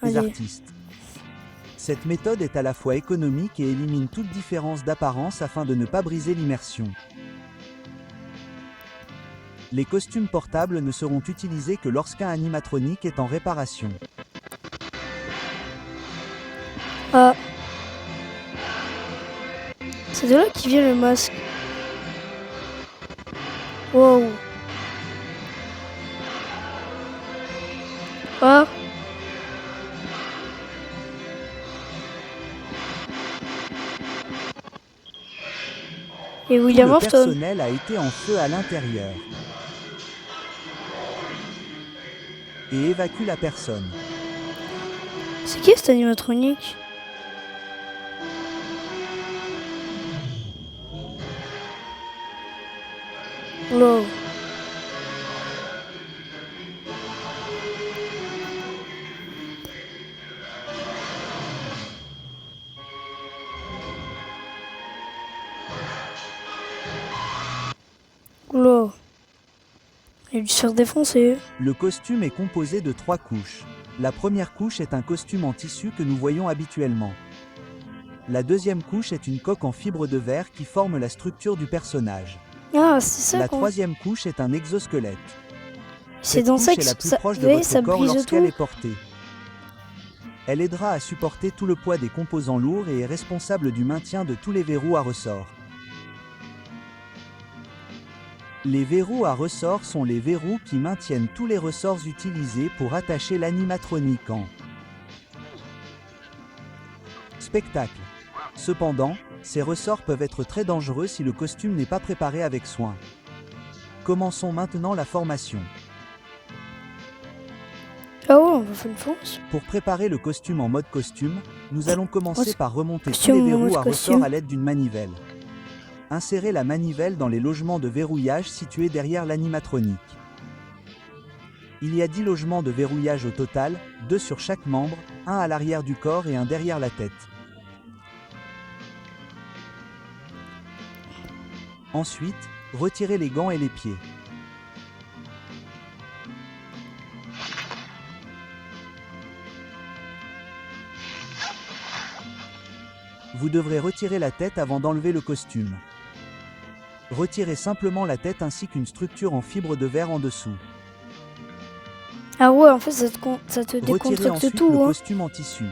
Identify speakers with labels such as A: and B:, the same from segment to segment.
A: Oui,
B: les
A: allez.
B: artistes. Cette méthode est à la fois économique et élimine toute différence d'apparence afin de ne pas briser l'immersion. Les costumes portables ne seront utilisés que lorsqu'un animatronique est en réparation.
A: Ah. C'est de là qui vient le masque. Wow. Ah. Et
B: Tout
A: William
B: le
A: Afton.
B: personnel a été en feu à l'intérieur et évacue la personne.
A: C'est qui cet animatronique? Wow. Wow. Il a dû se faire défoncer.
B: Le costume est composé de 3 couches. La première couche est un costume en tissu que nous voyons habituellement. La deuxième couche est une coque en fibre de verre qui forme la structure du personnage.
A: Ah, c'est ça
B: La
A: qu'on...
B: troisième couche est un exosquelette.
A: C'est
B: Cette
A: dans
B: couche
A: ça
B: est
A: que
B: la plus
A: ça...
B: proche de
A: vous voyez,
B: votre
A: ça
B: corps
A: brise
B: lorsqu'elle
A: tout.
B: est portée. Elle aidera à supporter tout le poids des composants lourds et est responsable du maintien de tous les verrous à ressort. Les verrous à ressort sont les verrous qui maintiennent tous les ressorts utilisés pour attacher l'animatronique en spectacle. Cependant, ces ressorts peuvent être très dangereux si le costume n'est pas préparé avec soin. Commençons maintenant la formation.
A: Ah ouais, on va faire une force.
B: Pour préparer le costume en mode costume, nous allons commencer
A: Oh,
B: par remonter tous
A: costume
B: les
A: en
B: verrous
A: mode
B: à
A: costume.
B: ressort à l'aide d'une manivelle. Insérez la manivelle dans les logements de verrouillage situés derrière l'animatronique. Il y a 10 logements de verrouillage au total, 2 sur chaque membre, un à l'arrière du corps et un derrière la tête. Ensuite, retirez les gants et les pieds. Vous devrez retirer la tête avant d'enlever le costume. Retirez simplement la tête ainsi qu'une structure en fibre de verre en dessous.
A: Ah ouais, en fait, ça te
B: Retirez
A: décontracte
B: ensuite
A: tout.
B: le
A: Hein.
B: costume en tissu.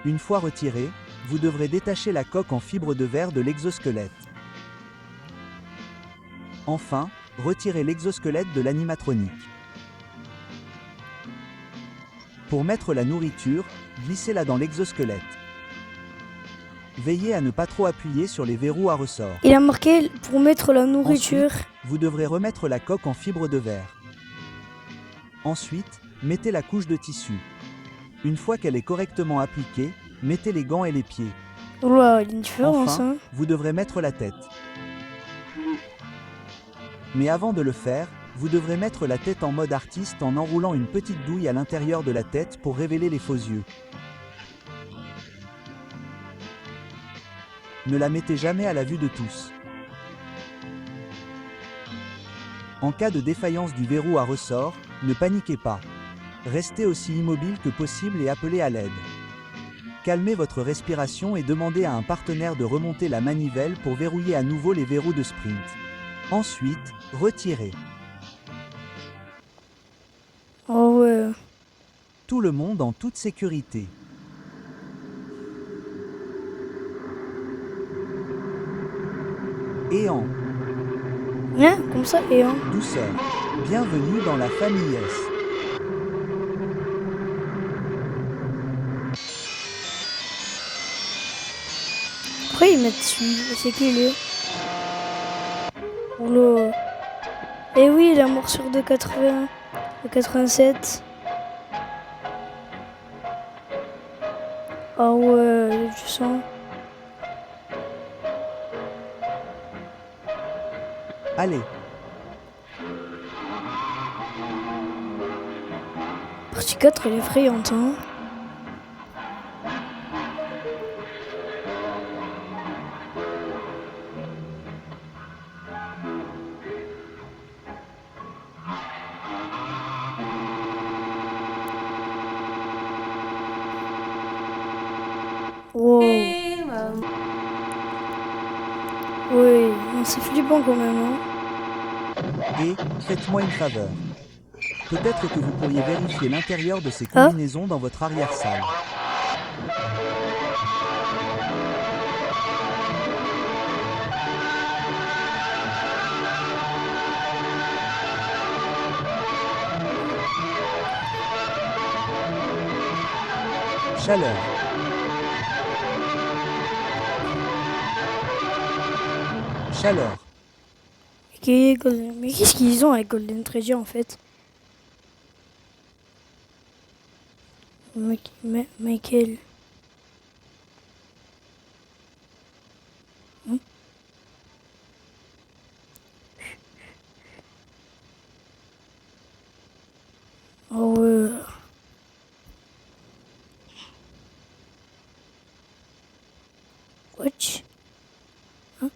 B: Une fois retiré, vous devrez détacher la coque en fibre de verre de l'exosquelette. Enfin, retirez l'exosquelette de l'animatronique. Pour mettre la nourriture, glissez-la dans l'exosquelette. Veillez à ne pas trop appuyer sur les verrous à ressort.
A: Il a marqué pour mettre la nourriture.
B: Ensuite, vous devrez remettre la coque en fibre de verre. Ensuite, mettez la couche de tissu. Une fois qu'elle est correctement appliquée, mettez les gants et les pieds.
A: Oula, il y a une différence.
B: Enfin,
A: Hein.
B: vous devrez mettre la tête. Mais avant de le faire, vous devrez mettre la tête en mode artiste en enroulant une petite douille à l'intérieur de la tête pour révéler les faux yeux. Ne la mettez jamais à la vue de tous. En cas de défaillance du verrou à ressort, ne paniquez pas. Restez aussi immobile que possible et appelez à l'aide. Calmez votre respiration et demandez à un partenaire de remonter la manivelle pour verrouiller à nouveau les verrous de sprint. Ensuite, retirez.
A: Oh ouais.
B: Tout le monde en toute sécurité. Et en
A: Hein, comme ça, et hein.
B: douceur. Bienvenue dans la famille S.
A: Pourquoi ils mettent celui? C'est qui lui? Oula. Eh oui, la morsure de 80, de 87. Ah ouais, il y a du sang.
B: Allez,
A: Partie 4, elle est effrayante, hein. Wow. Oui, c'est flippant quand même. Hein.
B: Et, faites-moi une faveur. Peut-être que vous pourriez vérifier l'intérieur de ces
A: Ah,
B: combinaisons dans votre arrière-salle. Chaleur. Chaleur.
A: mais qu'est-ce qu'ils ont avec Golden Treasure en fait? Michael. Hein? Oh ouais. Watch. Hein?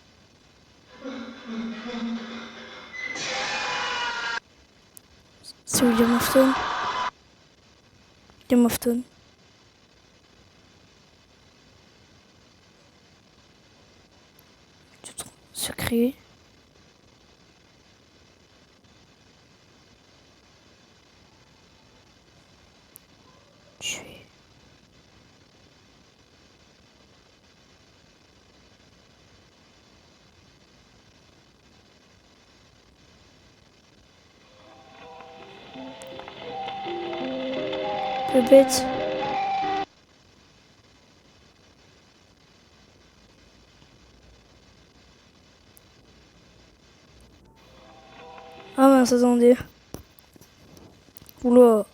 A: C'est William Afton. William Afton. Secret. Tuer. Peu bête. Ah mince, attendez. Oula.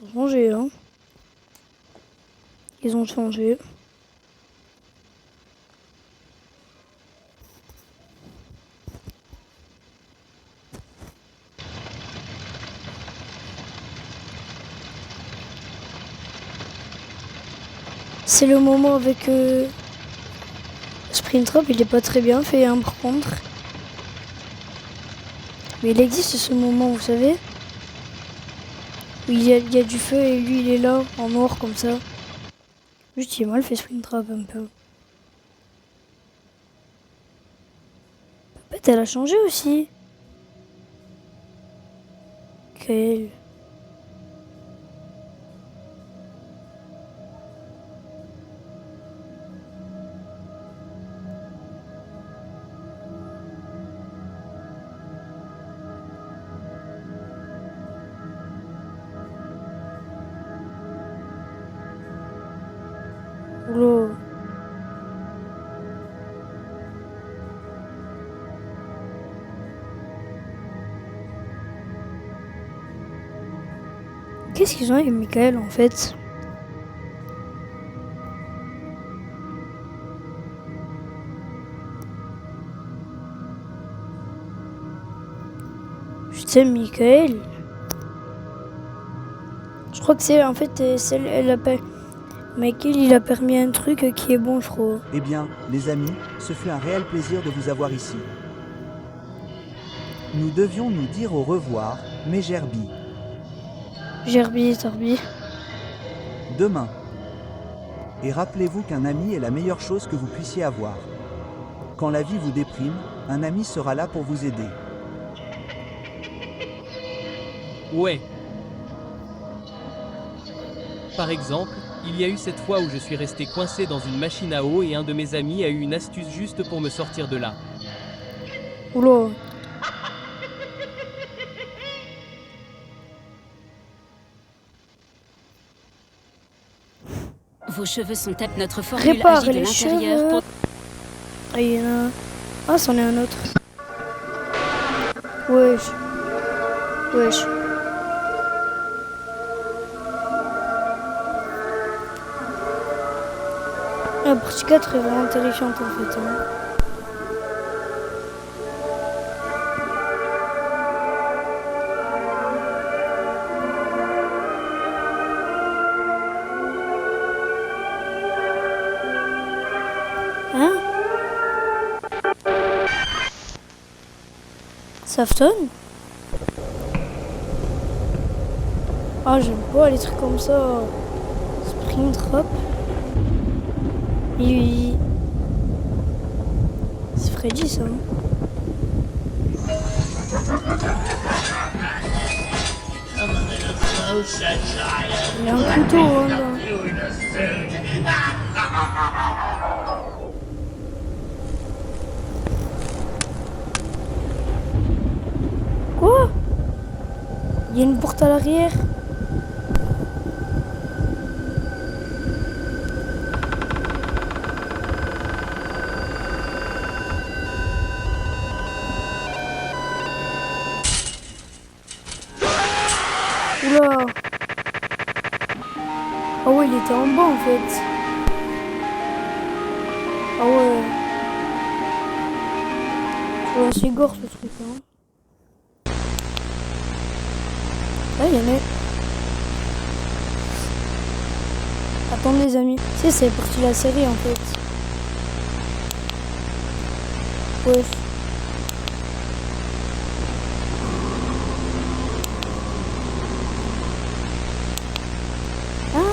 A: Ils ont changé, hein. Ils ont changé. C'est le moment avec Springtrap, il est pas très bien fait hein, par contre. Mais il existe ce moment, vous savez. Où il y a du feu et lui il est là, en noir comme ça. Juste il est mal fait Springtrap un peu. Peut-être elle a changé aussi. Quelle... Oula. Qu'est-ce qu'ils ont avec Michael en fait? Je sais Michael. Je crois que c'est en fait elle appelle Michael il a permis un truc qui est bon je crois.
B: Eh bien, les amis, ce fut un réel plaisir de vous avoir ici. Nous devions nous dire au revoir, mes gerbilles.
A: Gerbi, Torbi.
B: Demain. Et rappelez-vous qu'un ami est la meilleure chose que vous puissiez avoir. Quand la vie vous déprime, un ami sera là pour vous aider.
C: Ouais. Par exemple, il y a eu cette fois où je suis resté coincé dans une machine à eau et un de mes amis a eu une astuce juste pour me sortir de là.
A: Oula.
D: Vos cheveux sont têtes notre formule
A: Répare
D: agit de
A: les
D: l'intérieur
A: cheveux.
D: pour...
A: Ah, il y en a un. Ah, c'en est un autre. Wesh. Wesh. La partie 4 est vraiment terrifiante en fait. Hein. Hein? Safton? Ah, j'aime pas les trucs comme ça. Springtrap. Il... C'est Freddy ça. Hein. Il a un couteau hein, là. Quoi? Il y a une porte à l'arrière. Oula. Ah ouais, il était en bas en fait. Ah ouais. Ouais, c'est gore ce truc hein. Ah, il y en a. Attendez les amis. C'est parti la série en fait. Ouais. Hein?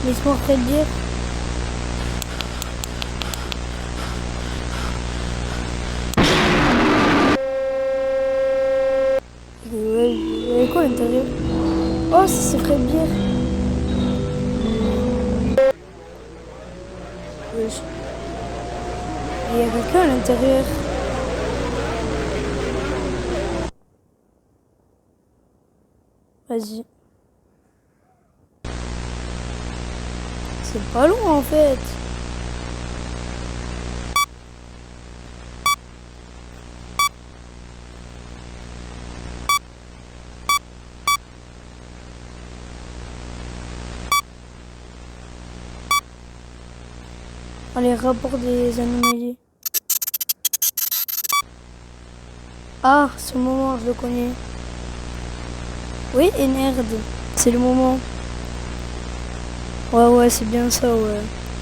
A: Laisse-moi dire. Il y avait quoi à l'intérieur? Oh, c'est Fred Bière. Wesh. Il y a quelqu'un à l'intérieur. Vas-y. C'est pas long en fait. Les rapports des anomalies. Ah, ce moment, je le connais. Oui, Enerd. C'est le moment. Ouais, c'est bien ça, ouais.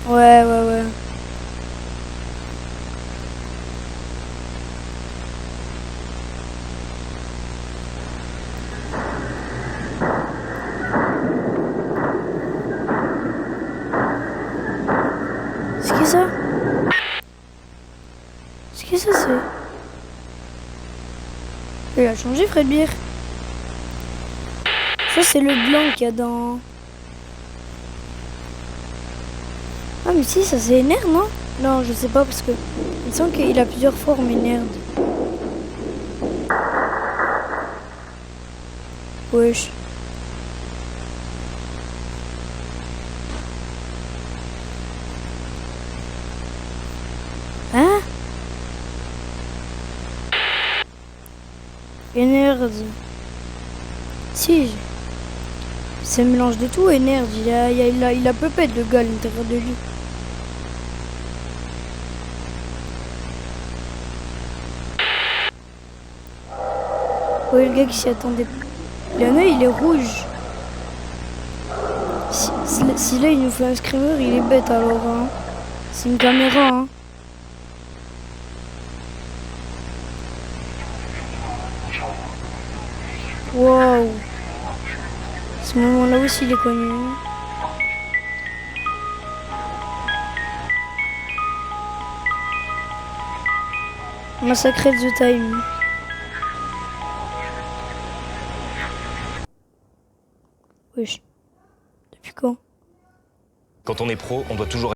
A: Ouais. C'est qui ça? C'est qui ça, c'est? Il a changé, Fred Beer. Ça, c'est le blanc qu'il y a dans... Ah, mais si, ça c'est Enerd, non? Non, je sais pas, parce que... Il me semble qu'il a plusieurs formes, Enerd. Wesh. Hein? Enerd. Si. C'est un mélange de tout, Enerd. Il a Puppet, le gars, à l'intérieur de lui. Ouais, le gars qui s'y attendait. Il y en a, il est rouge. Si là, il nous fait un screamer, il est bête alors. Hein. C'est une caméra. Hein. Wow. Ce moment-là aussi, il est connu. Massacrer the Time. Wesh. Depuis quand?
E: Quand on est pro, on doit toujours